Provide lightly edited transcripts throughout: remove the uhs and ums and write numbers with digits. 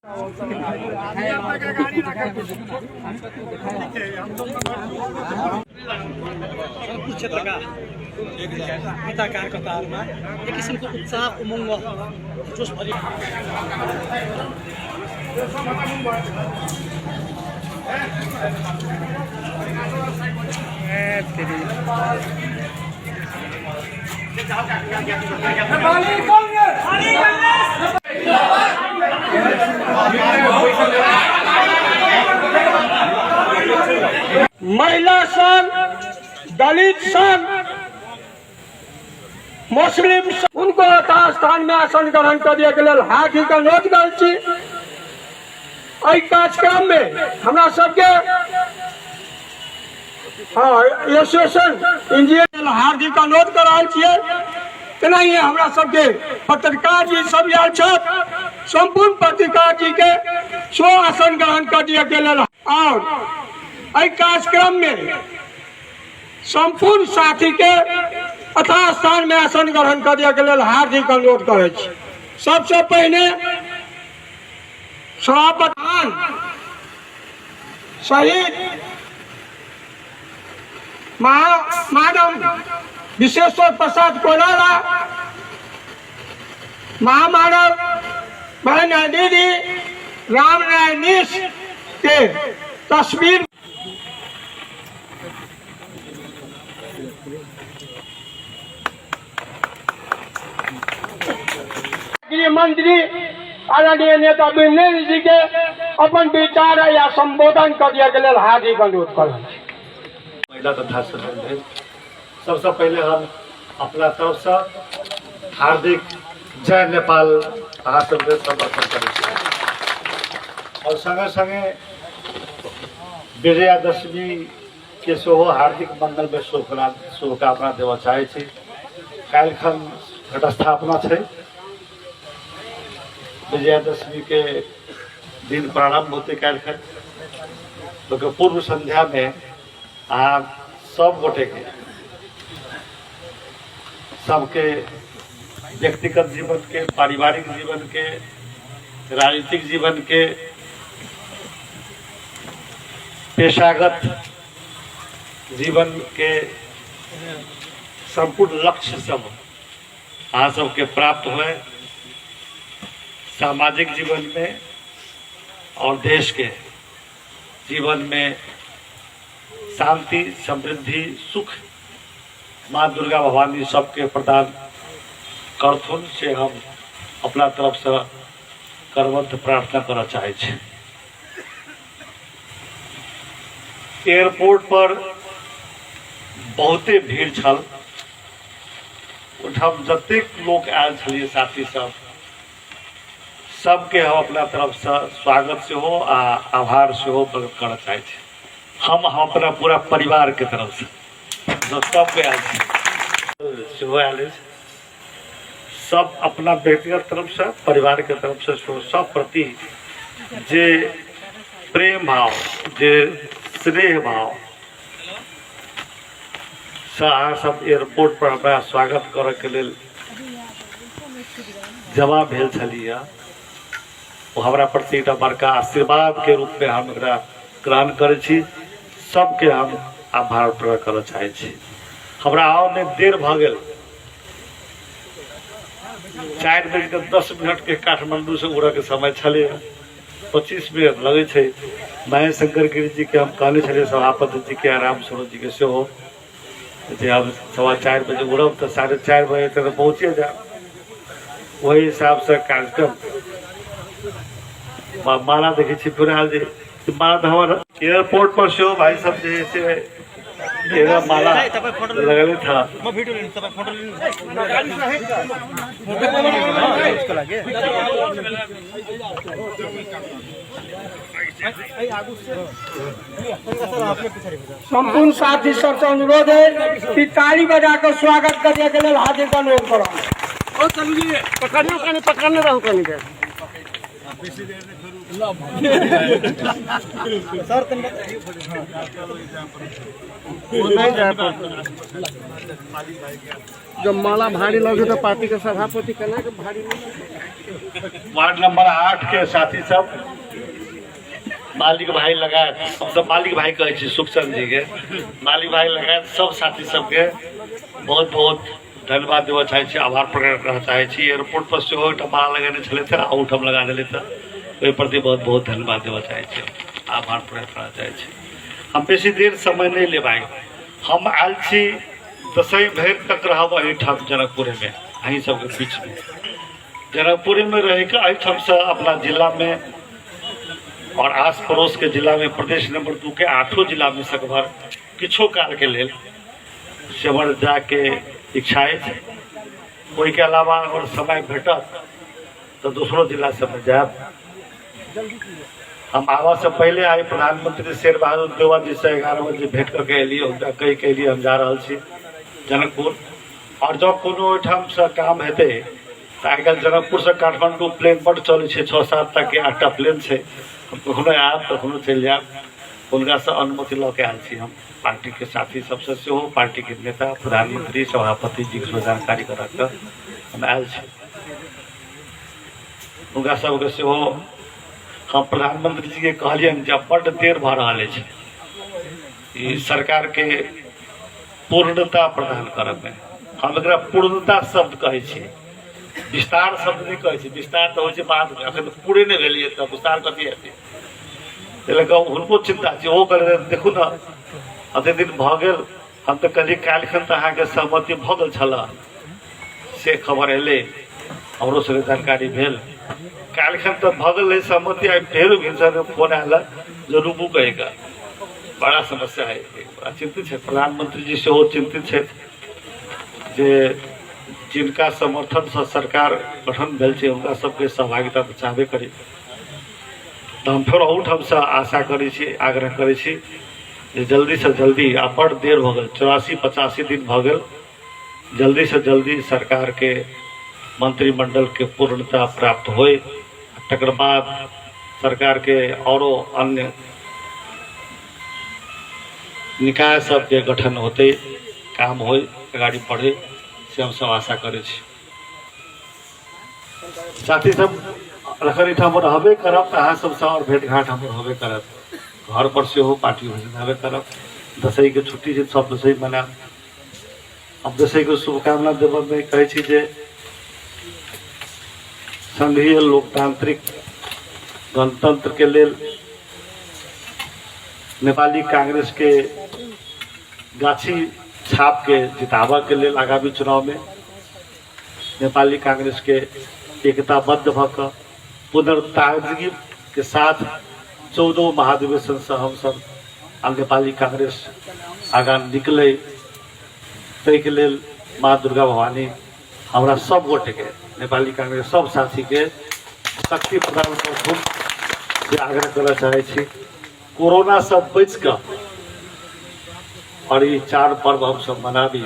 क्षेत्र का नेता कार्यकर्ताहरूमा एक किसिमको उत्साह उमङ्ग जोस भरि महिला संघ, दलित संघ, मुस्लिम उनको यथास्थान में आसन ग्रहण करने के लिए हार्दिक अनुरोध कर कार्यक्रम में हमरा सबके एसोसिएशन इंजीनियर हार्दिक अनुरोध कर रहा है। हमरा सबके पत्रकार जी सब आयल संपूर्ण पत्रकार जी के स्व आसन ग्रहण कर दिया गेल और कार्यक्रम में संपूर्ण साथी के यथास्थान में आसन ग्रहण कर दिया गेल हार्दिक अनुरोध करे छी। सबसे पहले सभाप्रधान शहीद मानव विश्वेश्वर प्रसाद कोइराला, महामानव बहन दीदी राम नारायण के तस्वीर गृह मंत्री आदरणीय नेता वीरेंद्र जी के अपन विचार या संबोधन कर दिया गया हार्दिक अनुरोध कर। महिला तथा संबंधित सबसे पहले हम अपना तरफ से हार्दिक जय नेपाल समर्पण करें और संगे संगे विजयादशमी के सेहो हार्दिक मंगल में शुभकामना देवा चाहे काल्हिखन घटस्थापना है। विजयादशमी के दिन प्रारंभ होते काल्हिखन तो पूर्व संध्या में आप सब गोटे के सबके व्यक्तिगत जीवन के, पारिवारिक जीवन के, राजनीतिक जीवन के, पेशागत जीवन के संपूर्ण लक्ष्य सब आप सबके प्राप्त हुए। सामाजिक जीवन में और देश के जीवन में शांति, समृद्धि, सुख माँ दुर्गा भवानी सबके प्रदान करथुन से हम अपना तरफ से करबद्ध प्रार्थना करना चाहे छी। एयरपोर्ट पर बहुते भीड़ छल, हम जतेक लोग आयल छलिए साथी सब सबके हम अपना तरफ से स्वागत से हो आभार से हो प्रकट करना चाहे छी। हम अपना पूरा परिवार के तरफ से जो सब आयल सब अपना व्यक्तिगत तरफ से, परिवार के तरफ से सब प्रति जे प्रेम भाव, जे स्नेह भाव सब एयरपोर्ट पर हमारा स्वागत करे के लिए जमा भेल छलिए, वो हमारा प्रति एक बड़का आशीर्वाद के रूप में हम एकरा ग्रहण करे छी। सबके हम आभार प्रकट करना चाहे छी। हमरा आव में देर भ गेल, 4:10 के काठमांडू से उड़े के समय छले, 25 मिनट लगे छे। महेश शंकर गिरी जी के हम कहने छे, सभापति जी के, राम स्वरूप जी के सेहो जे हम 4:15 बजे उड़ब तो 4:30 बजे तक पहुँचे जाए। वही हिसाब से कार्यक्रम माला देखे छी फिलहाल जी माला तो हमारा एयरपोर्ट पर से भाई सब जैसे माला लगले था। संपूर्ण साथी सबसे अनुरोध है कि ताली बजाकर स्वागत करने के लिए हार्दिक अनुरोध करो। पकड़ने रहो सर जब माला भारी लगे तो पार्टी के सभापति केना के भारी वार्ड नंबर 8 के साथी सब मालिक भाई लगाए हम सब मालिक भाई कहे छी सुखचंद जी के मालिक भाई लगाए सब साथी सबके बहुत बहुत धन्यवाद देव चाहे छी, आभार प्रकट करना चाहे छी। एयरपोर्ट पर सेहो एकटा माला लगेने छले थे आउट हम लगा देले थे, ओहि प्रति बहुत बहुत धन्यवाद देव चाहे छी, आभार प्रकट करना चाहे छी। हम बेसी देर समय नहीं ले पाए, हम आयल छी दसई भर तक रहब एहिठाम जनकपुर में अहीं सबके बीच में। जनकपुर में रह के एहिठाम से अपना जिला में और आस पड़ोस के जिला में प्रदेश नंबर 2 के 8 जिला में सकभर किछो काल के लेल सेमर जाके इच्छा है। ओहि के अलावा अगर समय भेटत तो दूसरो जिला सब में जाब। हम आवा से पहले आए प्रधानमंत्री शेर बहादुर देवा जी से 11 बजे भेंट करके एलिए, उनका कही के लिए हम जा रहा छी जनकपुर। और जब कोनो ओहिठाम से काम हेतै तो आइ काल्हि जनकपुर से काठमांडू प्लेन बड़ चलै छै, 6-7 तक के 8टा प्लेन छै। हम कखनो आयब कखनो चलि जायब, हुनका से अनुमति लऽ के आयल छी। हम पार्टी के साथी सबसे सेहो, पार्टी के नेता प्रधानमंत्री सभापति जी से जानकारी करा के हम आयल छी। हुनका सबके सेहो हम प्रधानमंत्री जी के कहलियनि जब बड़ देर भऽ रहल अछि ई सरकार के पूर्णता प्रदान करब में। हम एकरा पूर्णता शब्द कहै छी, विस्तार शब्द नहीं कहै छी। विस्तार तो होइ छै बाद में, अखन पूरे नहीं भेलियै तऽ विस्तार कथी हेतै। ताहि लऽ कऽ हुनको चिंता छै, ओहो कहले देखू ने अते दिन भऽ गेल, हम तऽ कहलियै काल्हिखन तऽ अहाँके सहमति भऽ गेल छल, से खबर एलै, हमरो सबके जानकारी भेल। काल्हिखन तऽ भऽ गेल सहमति, आइ फेर भिनसर फोन आयल जे रुकू कहिके। बड़ा समस्या है, बड़ा चिंतित है। प्रधानमंत्री जी सेहो चिंतित छथि जे जिनका समर्थन से सरकार गठन भेल छै हुनका सबके सहभागिता तऽ चाहबे करी। तऽ हम फेर ओहिठाम से आशा करै छी, आग्रह करै छी जे जल्दी से जल्दी, आ बड़ देर भऽ गेल, 84-85 दिन भऽ गेल, जल्दी से जल्दी सरकार के मंत्रिमंडल के पूर्णता प्राप्त होय। तकर बाद सरकार के औरो अन्य निकाय सब के गठन होते, काम होय, गाड़ी बढ़े, से हम सब आशा करे छी। साथी सब रखन ठाम रहबे करब तऽ अहाँ सब और भेंट घाट हम रहबे करब, घर पर से हो पार्टी होबे करब। दसई के छुट्टी छै, सब दसई मनाब। अब दसई के शुभकामना देव में कहै छी जे संघीय लोकतांत्रिक गणतंत्र के लेल नेपाली कांग्रेस के गाछी छाप के जिताबा के लेल आगामी चुनाव में नेपाली कांग्रेस के एकताबद्ध भऽ कऽ पुनर्ताजगी के साथ 14 महाधिवेशन से हम सब नेपाली कांग्रेस आगाँ निकले, ताहि के लेल माँ दुर्गा भवानी हमरा सब गोटे के, नेपाली कांग्रेस सब साथी के शक्ति प्रदान करथुन जे आग्रह करना चाहे छी। कोरोना से बच कऽ और ये 4 पर्व हम सब मनाबी,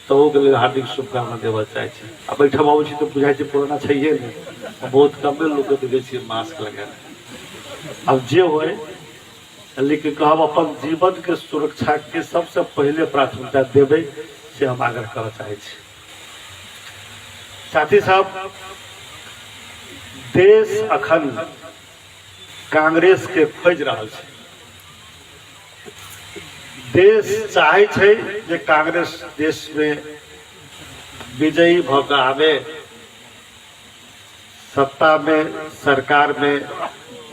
तो के लिए हार्दिक शुभकामना देवा चाहे छी। अब बैठब आबै छी तो बुझाइ छै कोरोना छैहे नहीं, बहुत कमे लोग के देखै छियै मास्क लगाए। अब जे होय, लेकिन कहब अपन जीवन के सुरक्षा के सबसे पहले प्राथमिकता देबै, से हम आग्रह करना चाहे छी। साथी साहब, देश अखन कांग्रेस के खोज रहा है। देश चाहे छै जे कांग्रेस देश में विजयी भऽ कऽ आवे, सत्ता में सरकार में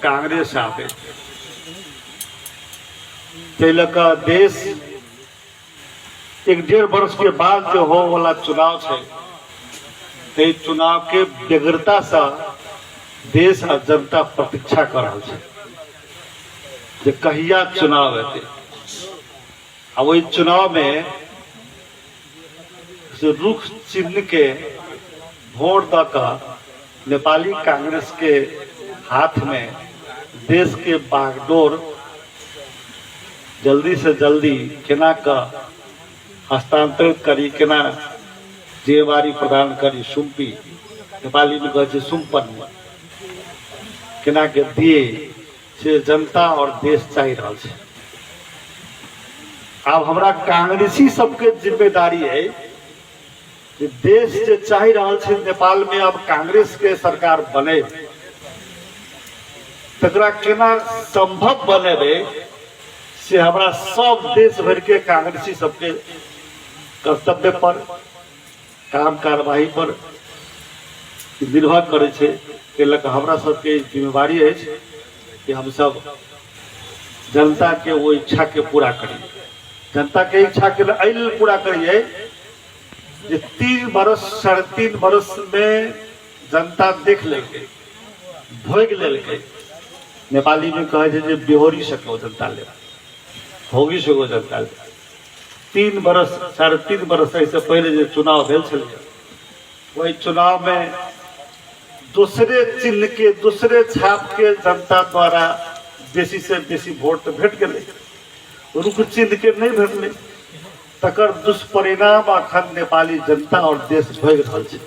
कांग्रेस आवे। ताहि लऽ कऽ देश 1-1.5 वर्ष के बाद जो हो वाला चुनाव छै, ते चुनाव के व्यग्रता से देश आ जनता प्रतीक्षा कर रहा है जे कहिया चुनाव हेतै। आ वही चुनाव में रुख चिन्ह के वोट द कऽ नेपाली कांग्रेस के हाथ में देश के बागडोर जल्दी से जल्दी केना कऽ हस्तांतरित करी, केना जिम्मेवारी प्रदान करी, सुम्पी नेपाली में कहै छै सुम्पन, केना के दिए से जनता और देश चाहि रहल छै। आब हमरा कांग्रेसी सबके जिम्मेदारी है जे देश जे चाहि रहल छै नेपाल में अब कांग्रेस के सरकार बने, तकरा केना संभव बनेबे से हमरा सब देश भर के कांग्रेसी सबके कर्तव्य पर, काम कार्यवाही पर निर्भर करे छै। कैलक हमरा सबके जिम्मेवारी है कि हम सब जनता के वो इच्छा के पूरा करिए। जनता के इच्छा के लिए पूरा करिए जे 3 बरस 3.5 बरस में जनता देख लेके भोग लेलकै। नेपाली में कहे छै जे बेहोरी सको जनता ले, भोगी सको जनता ले। 3 बरस 3.5 बरस ऐसे पहले जो चुनाव भेल छलै, वही चुनाव में दूसरे चिन्ह के दूसरे छाप के जनता द्वारा बेसी से बेसी वोट भेट गए, रुख चिन्ह के नहीं भेटले। तकर दुष्परिणाम अखन नेपाली जनता और देश भोग रहल छै।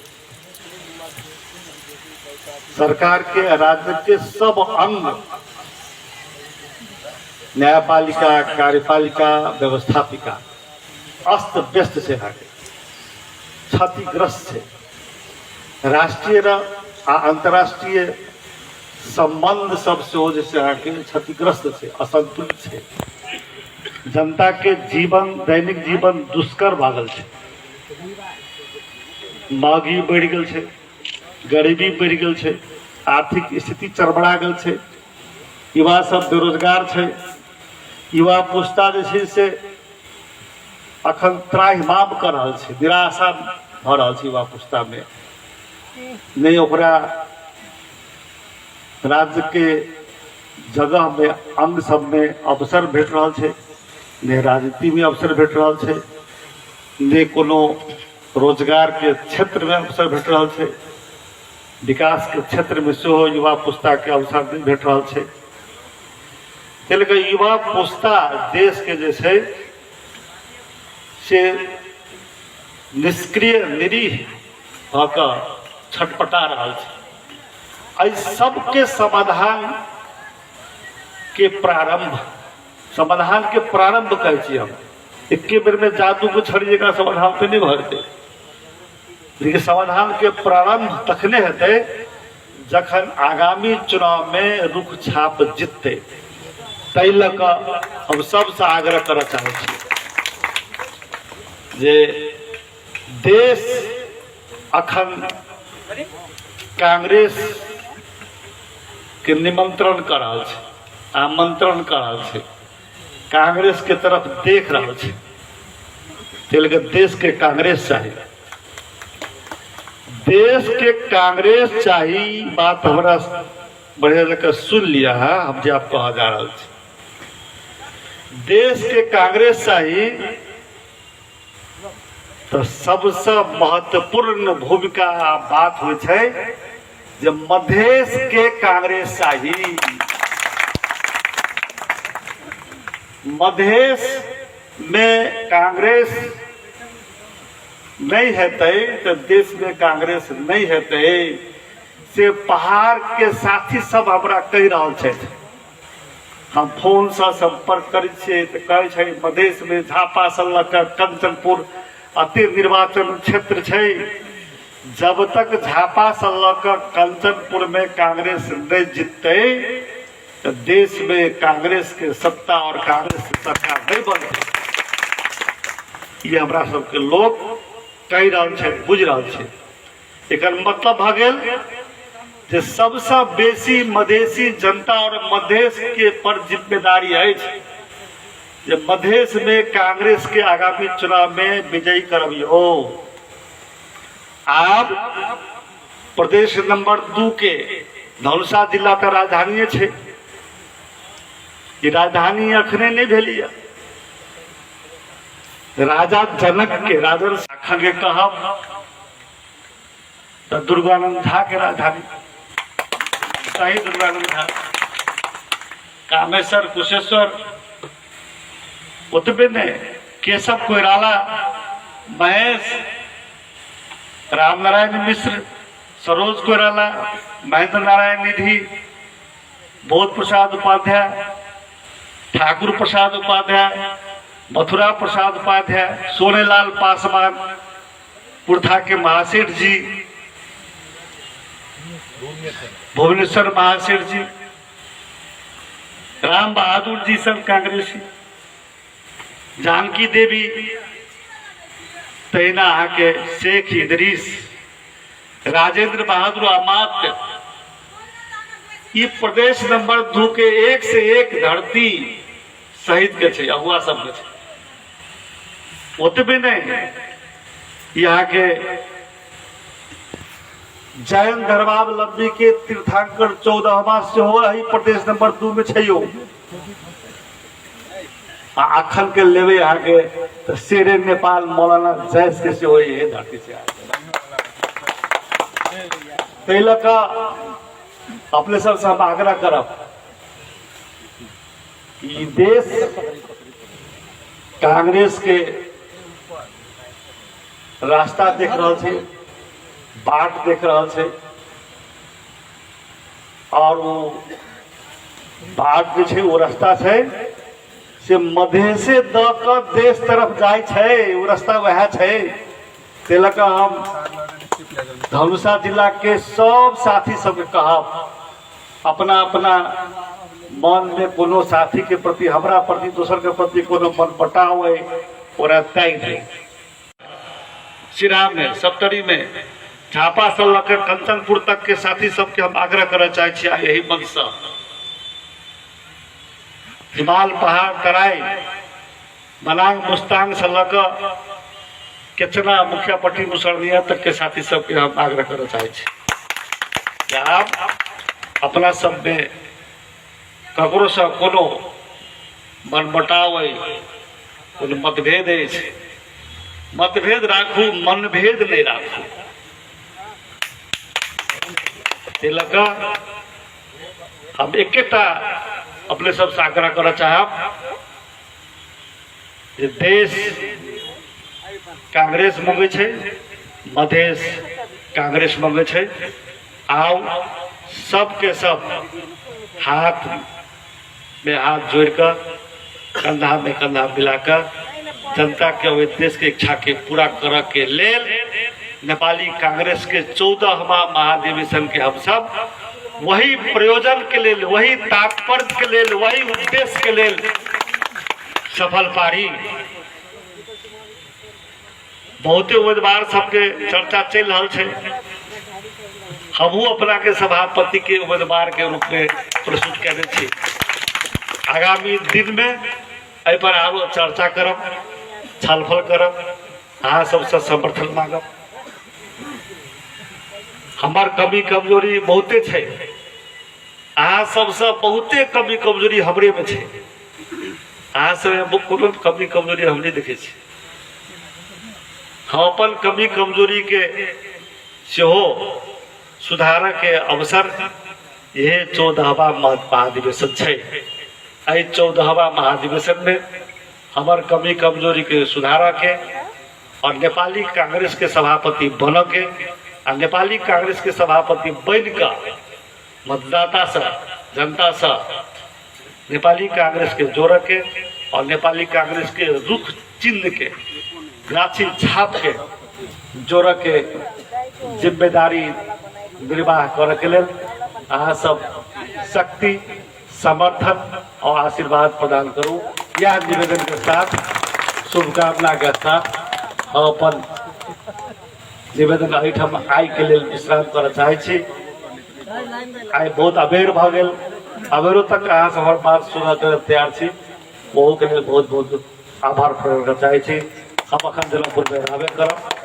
सरकार के राज्य के सब अंग, न्यायपालिका, कार्यपालिका, व्यवस्थापिका अस्त व्यस्त छै, क्षतिग्रस्त छै। राष्ट्रीय आ अंतर्राष्ट्रीय संबंध सब सेहो जैसे आके क्षतिग्रस्त छै, असंतुलित छै। जनता के जीवन, दैनिक जीवन दुष्कर भागल छै। महंगी बढ़ गेल छै, गरीबी बढ़ गेल छै, आर्थिक स्थिति चरमरा गेल छै, युवा सब बेरोजगार छै। युवा पुस्ता जे छै से अखन त्राहिमाम कर रहल छै, निराशा भ रहल छै युवा पुस्ता में। नहीं ओकरा राज्य के जगह में अंग सब में अवसर भेट रहल छै, नहीं राजनीति में अवसर भेट रहल छै, नहीं कोनो रोजगार के क्षेत्र में अवसर भेट रहल छै, विकास के क्षेत्र में सेहो युवा पुस्ता के अवसर नहीं भेट रहल छै। तेलक युवा पुस्ता देश के जे छै से निष्क्रिय निरीह भ क छटपटा रहल छै। एहि सबके समाधान के प्रारंभ कहै छी हम। एके बेर में जादू को छड़िए का समाधान तो नहीं भरते, लेकिन समाधान के प्रारंभ तखने हेतै जखन आगामी चुनाव में रुख छाप जीतते। ताहि लऽ कऽ हम सबसे आग्रह करऽ चाहै छी जे देश अखन कांग्रेस के निमंत्रण कर रहल छै, आमंत्रण कर रहल छै, कांग्रेस के तरफ देख रहल छै। तेलक देश के कांग्रेस चाहिए, देश के कांग्रेस चाहिए। बात हमरा बढ़िया जगह सुन लिया है, हम जे आप कहा जा रहा है। देश के कांग्रेस चाहिए तो सबसे महत्वपूर्ण भूमिका बात हो जे मधेश के कांग्रेस चाहिए। मधेश में कांग्रेस नहीं हेतै तो देश में कांग्रेस नहीं हेतै से पहाड़ के साथी सब हमरा कहि रहल छै। हम फोन से संपर्क करै छियै तो कहै छै मधेश में झापा से लऽ कऽ कंचनपुर अति निर्वाचन क्षेत्र छै। जब तक झापा से लऽ कऽ कंचनपुर में कांग्रेस नहीं जीतते तो देश में कांग्रेस के सत्ता और कांग्रेस की सरकार नहीं बनते। ये हमरा सबके लोग कहि रहल छै, बुझ रहल छै। एकर मतलब भ गेल जे सबसे बेसी मधेसी जनता और मधेश के पर जिम्मेदारी है जे मधेश में कांग्रेस के आगामी चुनाव में विजयी करबियो। आप प्रदेश नंबर 2 के धनुषा जिला का राजधानी है, ये राजधानी अखने नहीं भेलिए। राजा जनक के राजन शाखा के कहब तो दुर्गानंद झा के राजधानी, सही दुर्गानंद झा, कामेश्वर कुशेश्वर उतबे ने, केशव कोइराला, महेश, राम नारायण मिश्र, सरोज कोइराला, महेंद्र नारायण निधि, बोध प्रसाद उपाध्याय, ठाकुर प्रसाद उपाध्याय, मथुरा प्रसाद उपाध्याय, सोनेलाल पासवान, पुरथा के महासेठ जी, भुवनेश्वर महासेठ जी, राम बहादुर जी सब कांग्रेसी, जानकी देवी, तैना आके शेख इदरीस, राजेंद्र बहादुर अमात्य, ये प्रदेश नंबर 2 के एक से एक धरती शहीद के छे, अगुआ सब के छे। ओतबे नहीं, यहाँ के जैन धर्मावलंबी के तीर्थंकर 14वां से हो रही प्रदेश नंबर 2 में छो। अखन के लेवे आगे तो शेरे नेपाल मौलाना जैस के से हो, ये धरती से आगे का अपने सब हम आग्रह करब कि देश कांग्रेस के रास्ता देख रहा है, बाट देख रहा है, और वो बाट जो है वो रास्ता है से मध्य से द कर देश तरफ जाए छे, वो रास्ता वह है। तेलका हम धनुषा जिला के सब साथी सब कहब, अपना अपना मन में कोनो साथी के प्रति, हमरा प्रति, दोसर के प्रति कोनो मन बटाव और तय थे। श्री राम ने सप्तरी में झापा से लकर कंचनपुर तक के साथी सबके हम आग्रह करना चाहे यही मंच से, हिमाल पहाड़ तराई मनांग मुस्तांग से लकर केचना मुखिया पट्टी मुसरनिया तक के साथी सबके हम आग्रह करना चाहे आप अपना सब में ककरो से कोनो मनमुटाव, कोनो मतभेद है, मतभेद राखू, मनभेद नहीं राखू। लगा हम एकेटा अपने सब से आग्रह करना चाहब, देश कांग्रेस मंगे छे, मधेश कांग्रेस मंगे छे। आओ सबके सब हाथ में हाथ जोड़कर, कंधा में कंधा मिलाकर जनता के देश के इच्छा के पूरा करे के लेल नेपाली कांग्रेस के 14वां महाधिवेशन के हम सब वही प्रयोजन के लेल, वही तात्पर्य के लेल, वही उद्देश्य के लेल सफल पारी। बहुते उम्मीदवार सबके चर्चा चल रहा है, हमहू अपना के सभापति के उम्मीदवार के रूप में प्रस्तुत करने छी। आगामी दिन में एहि पर आरो चर्चा करब, छलफल करब, अहाँ सबसे समर्थन मांगब। हमार कमी कमजोरी बहुते छे, अहाँ सबसे बहुते कमी कमजोरी हमरे में छे, अहाँ सब कोनो कमी कमजोरी हम नहीं देखे छी। हम अपन कमी कमजोरी के सेहो सुधार के अवसर यह 14वां महाधिवेशन है। 14वां महाधिवेशन में हमार कमी कमजोरी के सुधार के और नेपाली कांग्रेस के सभापति बन के और नेपाली कांग्रेस के सभापति बन का मतदाता से, जनता से नेपाली कांग्रेस के जोड़ के और नेपाली कांग्रेस के रुख चिन्ह के गाछी छाप के जोड़ के जिम्मेदारी निर्वाह करे के लिए अहाँ सब शक्ति, समर्थन और आशीर्वाद प्रदान करूँ। यह निवेदन के साथ, शुभकामना के साथ हम अपन निवेदन एहिठाम आइ के लिए विश्राम करना चाहे छी। आइ बहुत अबेर भ गेल, अबेरो तक अहाँ से हमर बात सुनऽ के तैयार छी, ओहू के लिए बहुत बहुत आभार प्रकट करना चाहे छी। हम अखन जनकपुर में रहबे करब।